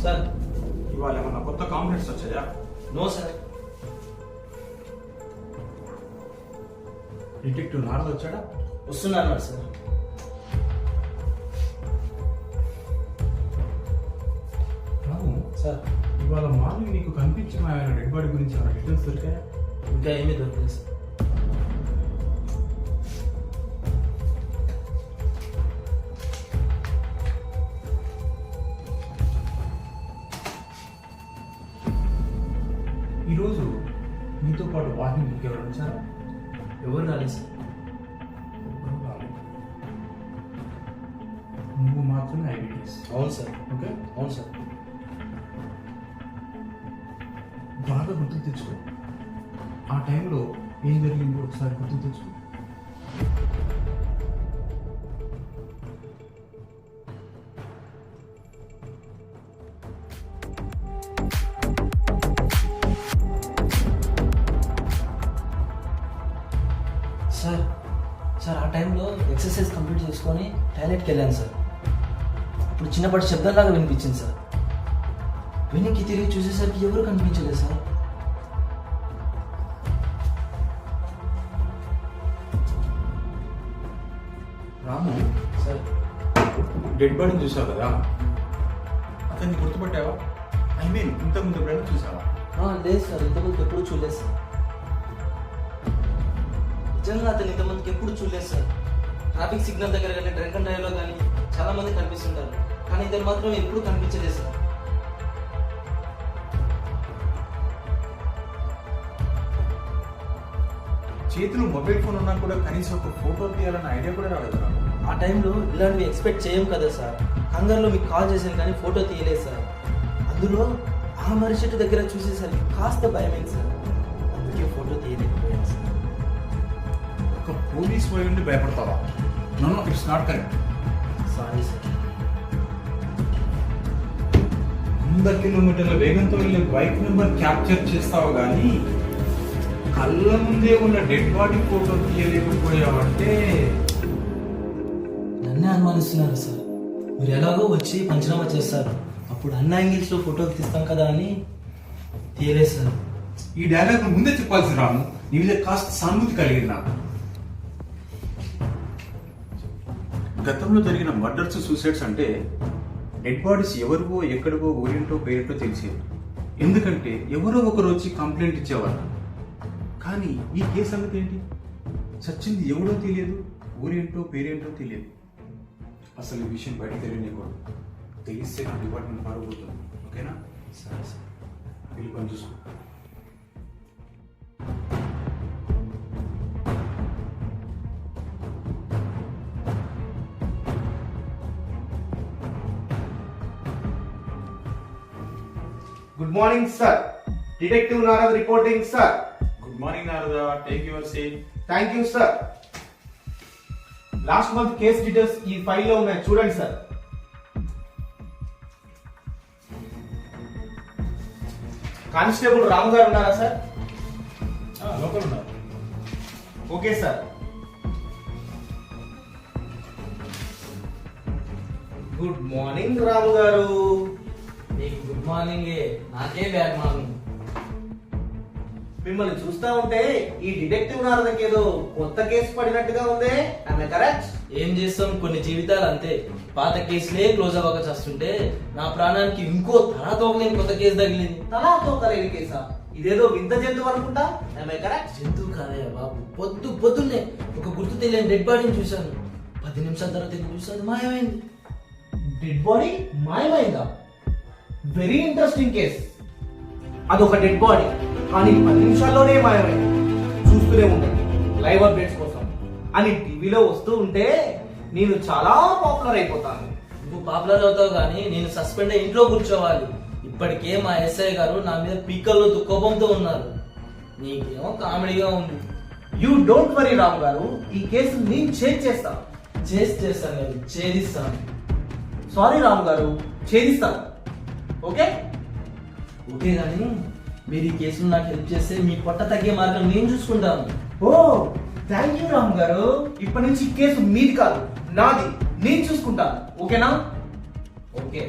Sir ఇవాళ ఏమన్నా కొత్త కాంప్లైంట్స్ వచ్చాయా? No sir. డిటెక్టివ్ నారద వచ్చాడా? వస్తున్నాను సార్. రాము సార్ ఇవాళ మార్నింగ్ నీకు కనిపించిన ఆయన డెడ్ బాడీ గురించి ఏమైనా డీటెయిల్స్ దొరికాయా? ఇంకా ఏమీ దొరకలేదు సార్. ఈరోజు నీతో పాటు వాకింగ్ బుక్ ఎవరు వచ్చారా? ఎవరు రాలేదు సార్. ఎవరు రాలేదు. నువ్వు మాత్రమే ఐడెంటిటీస్. అవును సార్. ఓకే, అవును సార్. బాగా గుర్తుకు తెచ్చుకో. ఆ టైంలో ఏం జరిగిందో ఒకసారి గుర్తుకు తెచ్చుకో. సార్ సార్ ఆ టైంలో ఎక్సర్సైజ్ కంప్లీట్ చేసుకొని టాయిలెట్కి వెళ్ళాను సార్. ఇప్పుడు చిన్నపాటి శబ్దంలాగా వినిపించింది సార్. వెనక్కి తిరిగి చూసేసరికి ఎవరు కనిపించలేదు సార్. రాము, సార్ డెడ్ బాడీని చూసావు కదా, అతన్ని గుర్తుపట్టావా? ఐ మీన్ ఇంతకుముందు ఎప్పుడైనా చూసావా? లేదు సార్, ఇంతమందికి ఎప్పుడు చూడలేదు సార్. నిజంగా అతను ఇంతమందికి ఎప్పుడు చూడలేదు సార్. ట్రాఫిక్ సిగ్నల్ దగ్గర కానీ డ్రంక్ అండ్ డ్రైవ్లో కానీ చాలా మంది కనిపిస్తుంటారు, కానీ ఇతను మాత్రం ఎప్పుడు కనిపించలేదు సార్. చేతిలో మొబైల్ ఫోన్ ఉన్నా కూడా కనీసం ఒక ఫోటో తీయాలన్న ఐడియా కూడా రాలేదు నాకు. ఆ టైంలో ఇలాంటివి ఎక్స్పెక్ట్ చేయం కదా సార్. కంగారులో మీకు కాల్ చేశాను కానీ ఫోటో తీయలేదు సార్. అందులో ఆ మర్రి చెట్టు దగ్గర చూసేసరికి కాస్త భయమైంది సార్. అందుకే ఫోటో తీయలేకపోయాను సార్. ఒక పోలీస్ పోయి ఉండి భయపడతావా? No, it's not correct. Sorry sir. 100 కిలోమీటర్ల వేగంతో వెళ్ళే బైక్ నెంబర్ క్యాప్చర్ చేస్తావు కానీ కళ్ళ ముందే ఉన్న డెడ్ బాడీ ఫోటో తీయలేకపోయావంటే నన్నే అనుమానిస్తున్నారు సార్. మీరు ఎలాగో వచ్చి పంచనామా చేస్తారు, అప్పుడు అన్ని యాంగిల్స్లో ఫోటోలు తీస్తాం కదా అని తీయలేదు సార్. ఈ డైలాగ్ ముందే చెప్పాల్సి రాము. నీ మీద కాస్త సానుభూతి కలిగింది నాకు. గతంలో జరిగిన మర్డర్స్, సూసైడ్స్ అంటే డెడ్ బాడీస్ ఎవరివో ఎక్కడివో ఊరింటో పేరింటో తెలిసేది. ఎందుకంటే ఎవరో ఒకరు వచ్చి కంప్లైంట్ ఇచ్చేవారు. కానీ ఈ కేసు సంగతి ఏంటి? చచ్చింది ఎవడో తెలియదు, ఊరేంటో పేరేంటో తెలియదు. అసలు ఈ విషయం బయట తెలియనివ్వకూడదు. తెలిస్తే నా డిపార్ట్మెంట్ పారిపోతుంది. ఓకేనా? సరే సార్. వెళ్ళి పని చూసుకో. Good morning, sir. Detective Narad reporting, sir. Good morning Narada, take your seat. Thank you, sir. Last month case details ఈ ఫైల్ లో ఉన్నాయి, చూడండి సార్. కానిస్టేబుల్ రామ్ గారు ఉన్నారా సార్? లోకల్ ఉన్నారు. Okay sir. Good morning Ram garu. మీకు గుడ్ మార్నింగ్, నాకే బ్యాడ్ మార్నింగ్. మిమ్మల్ని చూస్తా ఉంటే ఈ డిటెక్టివ్ నారదకి ఏదో కొత్త కేసు పడినట్టుగా ఉందే, కరెక్ట్? ఏం చేస్తాం, కొన్ని జీవితాలు అంతే. పాత కేసులే క్లోజ్ అవ్వక చేస్తుంటే నా ప్రాణానికి ఇంకో తలాతోకలేని కొత్త కేసు తగిలింది. తలాతోకలేని కేసా? ఇదేదో వింత జంతువు అనుకుంటా, కరెక్ట్? జంతువు కాదయ్యా బాబు, పొద్దున్నే ఒక గుర్తు తెలియని డెడ్ బాడీని చూశాను. 10 నిమిషాల తర్వాత చూసాను, మాయమైంది. డెడ్ బాడీ మాయమైందా? Very interesting case. అదొక డెడ్ బాడీ, కానీ 10 నిమిషాల్లోనే మాయమైంది. చూస్తూనే ఉండండి లైవ్ అప్డేట్స్ కోసం అని టీవీలో వస్తూ ఉంటే నేను చాలా పాపులర్ అయిపోతాను. నువ్వు పాపులర్ అవుతావు కానీ నేను సస్పెండ్ అయ్యి ఇంట్లో కూర్చోవాలి. ఇప్పటికే మా ఎస్ఐ గారు నా మీద పీకల్లో కోపంతో ఉన్నారు. నీకేమో కామెడీగా ఉంది. యూ డోంట్ వరీ రామ్ గారు, ఈ కేసు నేను చేస్తాను. చేస్తాను కదా, ఛేదిస్తాను. సారీ రామ్ గారు, ఛేదిస్తాను. ఓకే ఓకే కానీ మీరు ఈ కేసులో నాకు హెల్ప్ చేస్తే మీ పొట్ట తగ్గే మార్గం నేను చూసుకుంటాను. ఓ థ్యాంక్ యూ రామ్ గారు. ఇప్పటి నుంచి ఈ కేసు మీది కాదు, నాది. నేను చూసుకుంటాను. ఓకేనా? ఓకే.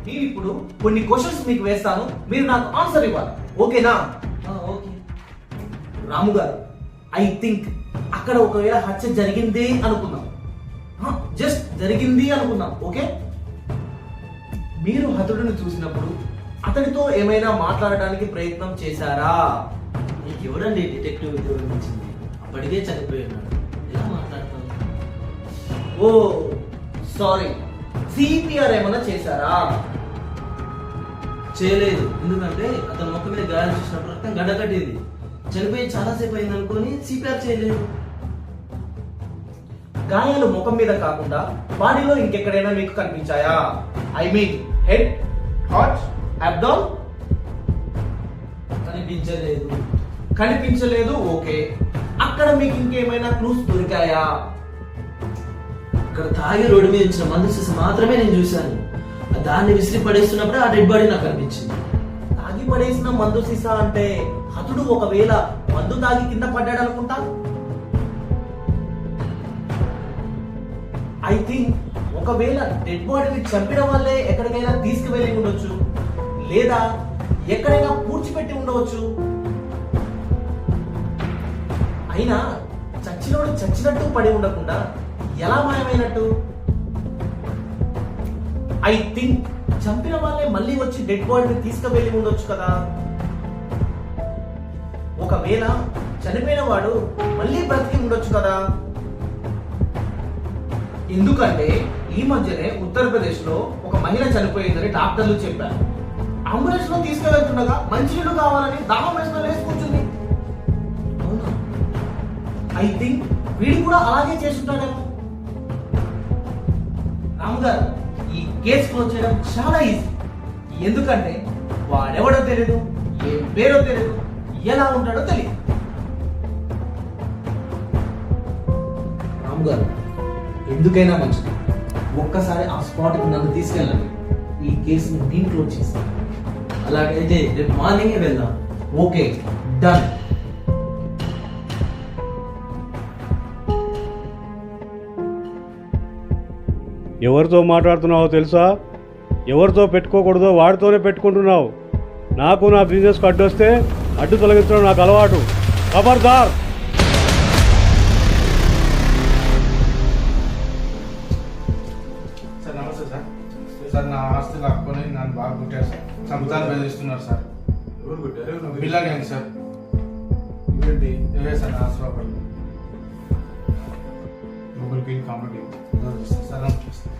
నేను ఇప్పుడు కొన్ని క్వశ్చన్స్ మీకు వేస్తాను, మీరు నాకు ఆన్సర్ ఇవ్వాలి, ఓకేనా? ఓకే. రాము గారు, ఐ థింక్ అక్కడ ఒకవేళ హత్య జరిగింది అనుకుందాం, జస్ట్ జరిగింది అనుకుందాం, ఓకే? మీరు హతుడిని చూసినప్పుడు అతడితో ఏమైనా మాట్లాడడానికి ప్రయత్నం చేశారా? నీకు ఎవరండి డిటెక్టివ్ ఉద్యోగం ఇచ్చింది? అప్పటికే చనిపోయి ఉన్నాడు, ఎలా మాట్లాడతావు? ఓ సారీ, సిపిఆర్ ఏమైనా చేశారా? చేయలేదు, ఎందుకంటే అతని ముఖం మీద గాయాలు చూసినప్పుడు రక్తం గడ్డకట్టేది. చనిపోయి చాలాసేపు అయింది అనుకొని సిపిఆర్ చేయలేదు. గాయాలు ముఖం మీద కాకుండా బాడీలో ఇంకెక్కడైనా మీకు కనిపించాయా? I mean head, heart, abdomen. కనిపించలేదు. కనిపించలేదు, ఓకే. అక్కడ మీకు ఇంకేమైనా క్లూస్ దొరికాయా? అక్కడ తాగి రోడ్డు మీద ఇచ్చిన మందు సీస మాత్రమే నేను చూశాను. దాన్ని విసిరి పడేస్తున్నప్పుడు ఆ డెడ్ బాడీ నాకు కనిపించింది. తాగి పడేసిన మందు సీసా అంటే హతుడు ఒకవేళ మందు తాగి కింద పడ్డాడు అనుకుంటా. ఐ థింక్ ఒకవేళ డెడ్ బాడీని చంపిన వాళ్ళే ఎక్కడికైనా తీసుకువెళ్ళి ఉండొచ్చు, లేదా ఎక్కడైనా పూడ్చిపెట్టి ఉండవచ్చు. అయినా చచ్చినోడు చచ్చినట్టు పడి ఉండకుండా ఎలా మాయమైనట్టు? ఐ థింక్ చంపిన వాళ్ళే మళ్ళీ వచ్చి డెడ్ బాడీని తీసుకువెళ్ళి ఉండొచ్చు కదా. ఒకవేళ చనిపోయిన వాడు మళ్ళీ బ్రతికి ఉండొచ్చు కదా. ఎందుకంటే ఈ మధ్యనే ఉత్తరప్రదేశ్ లో ఒక మహిళ చనిపోయిందని డాక్టర్లు చెప్పారు. అంబులెన్స్ లో తీసుకువెళ్తుండగా మంచినీళ్ళు కావాలని దాహం వేసుకొని లేచి కూర్చుంది. అవునా? ఐ థింక్ వీడు కూడా అలాగే చేస్తుంటాడేమో. రాము గారు, ఈ కేసు క్లోజ్ చేయడం చాలా ఈజీ. ఎందుకంటే వాడెవడో తెలియదు, ఏ పేరో తెలియదు, ఎలా ఉంటాడో తెలియదు. రాము గారు, ఎందుకైనా మంచిది, ఒక్కసారి ఆ స్పాట్కి నన్ను తీసుకెళ్ళండి. ఈ కేసుని నేను క్లోజ్ చేస్తాను. అలాగైతే రేపు మార్నింగే వెళ్దాం. Okay, done. ఎవరితో మాట్లాడుతున్నావో తెలుసా? ఎవరితో పెట్టుకోకూడదో వాడితోనే పెట్టుకుంటున్నావు. నాకు నా బిజినెస్కి అడ్డు వస్తే అడ్డు తొలగించడం నాకు అలవాటు. ఖబర్దార్. సార్ నమస్తే సార్. సార్ నా ఆస్తి లాక్కొని నన్ను బాగా కుట్టారు సార్. చంపుతాను బెదిరిస్తున్నారు సార్. ఎవరు కొట్టారు? బిల్లా గ్యాంగ్ సార్. ఇవేంటి? ఏవే సార్ నా ఆస్తి లోపల గూగుల్కి కామెంట్ సార్. నమస్తే సార్.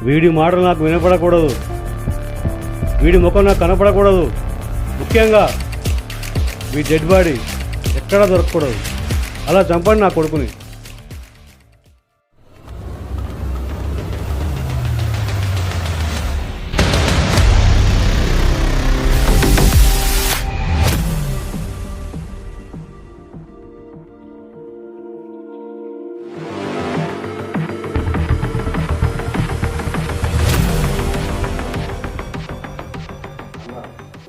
వీడి మాటలు నాకు వినపడకూడదు, వీడి ముఖం నాకు కనపడకూడదు. ముఖ్యంగా మీ డెడ్ బాడీ ఎక్కడా దొరకకూడదు. అలా చంపండి నా కొడుకుని.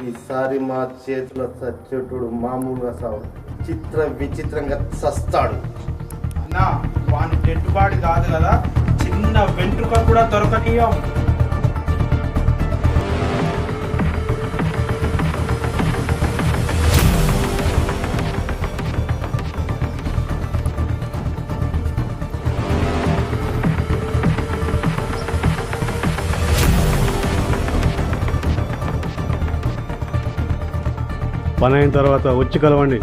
ఈసారి మా చేతిలో సచ్చేటుడు మామూలుగా సావు, చిత్ర విచిత్రంగా చస్తాడు. అన్నా వాని డెడ్ బాడీ కాదు కదా, చిన్న వెంట్రుక కూడా దొరకనీయం. పని అయిన తర్వాత వచ్చి కలవండి.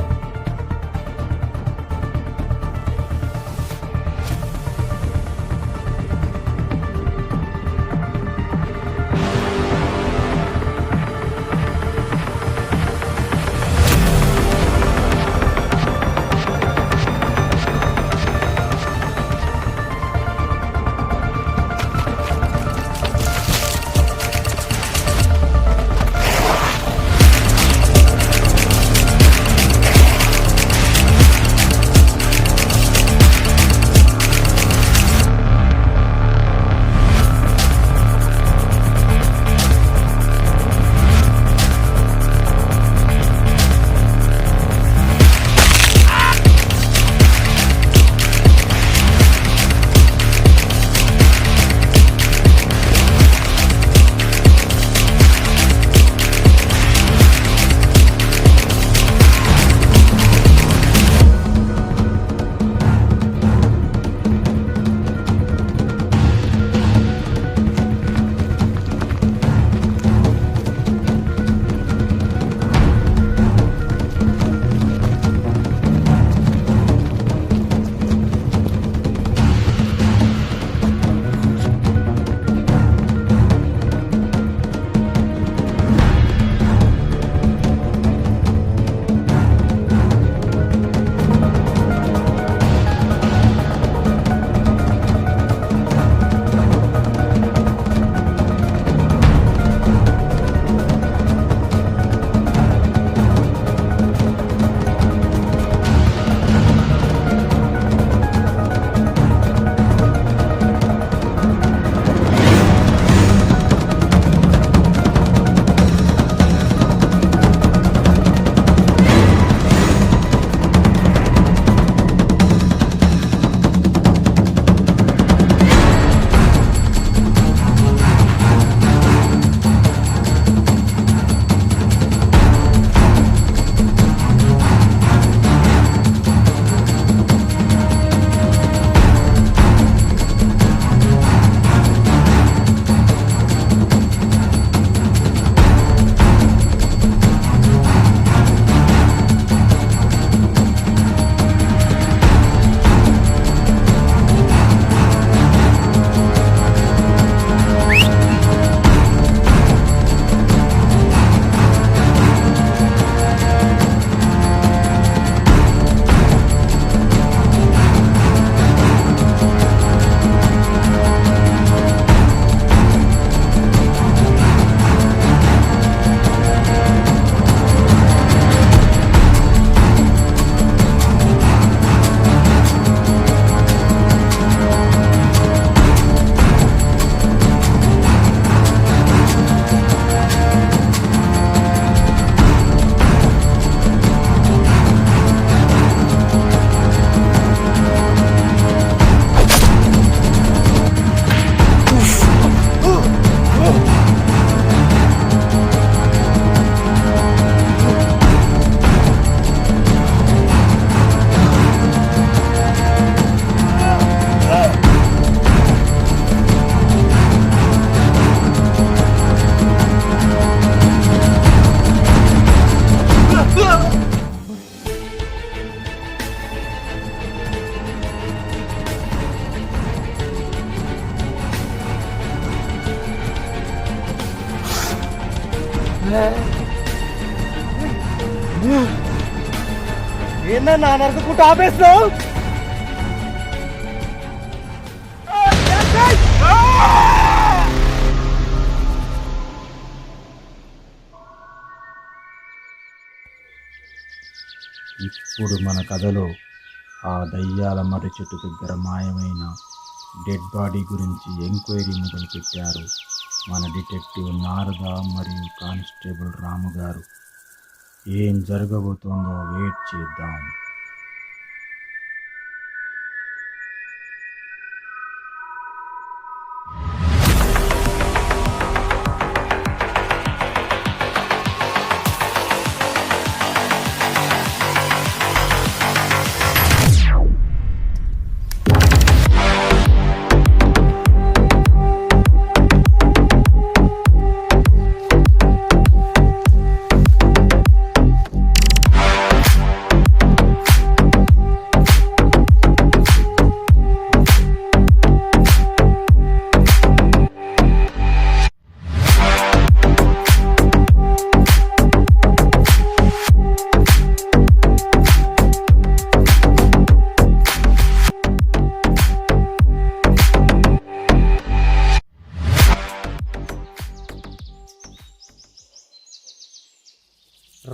ఏందన్నా నరకకుంటూ ఆపేస్తావు? ఇప్పుడు మన కథలో ఆ దయ్యాల మర్రి చెట్టు దగ్గర మాయమైన డెడ్ బాడీ గురించి ఎంక్వైరీ మొదలుపెట్టారు మన డిటెక్టివ్ నారద మరియు కానిస్టేబుల్ రాము గారు. ఏం జరగబోతోందో వెయిట్ చేద్దాం.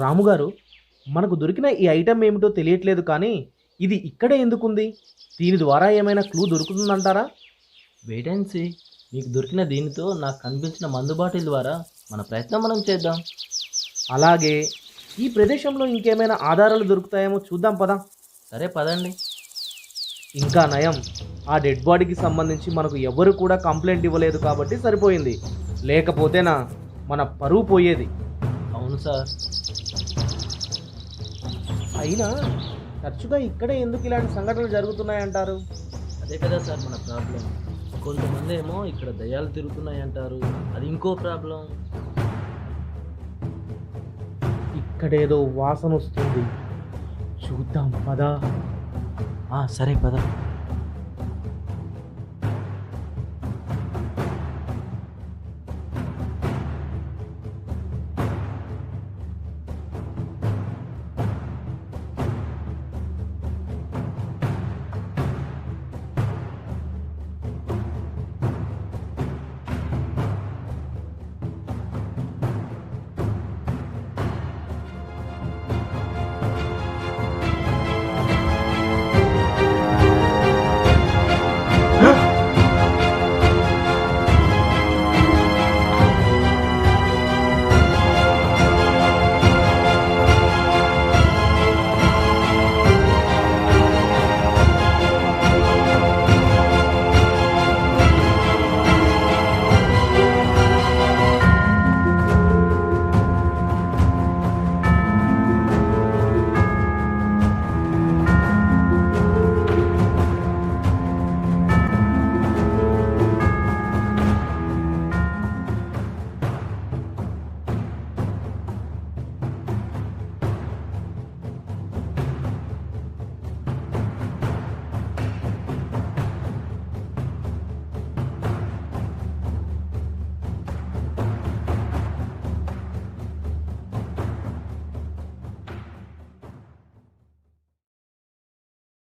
రాము గారు, మనకు దొరికిన ఈ ఐటెం ఏమిటో తెలియట్లేదు, కానీ ఇది ఇక్కడే ఎందుకుంది? దీని ద్వారా ఏమైనా క్లూ దొరుకుతుందంటారా? Wait and see. మీకు దొరికిన దీనితో నాకు కనిపించిన మందు బాటిల్ ద్వారా మన ప్రయత్నం మనం చేద్దాం. అలాగే ఈ ప్రదేశంలో ఇంకేమైనా ఆధారాలు దొరుకుతాయేమో చూద్దాం పదా. సరే పదండి. ఇంకా నయం, ఆ డెడ్ బాడీకి సంబంధించి మనకు ఎవరు కూడా కంప్లైంట్ ఇవ్వలేదు కాబట్టి సరిపోయింది. లేకపోతేనా మన పరువు పోయేది. అవును సార్. అయినా తరచుగా ఇక్కడే ఎందుకు ఇలాంటి సంఘటనలు జరుగుతున్నాయంటారు? అదే కదా సార్ మన ప్రాబ్లం. కొంతమంది ఏమో ఇక్కడ దయ్యాలు తిరుగుతున్నాయి అంటారు, అది ఇంకో ప్రాబ్లం. ఇక్కడేదో వాసన వస్తుంది, చూద్దాం పదా. సరే పద.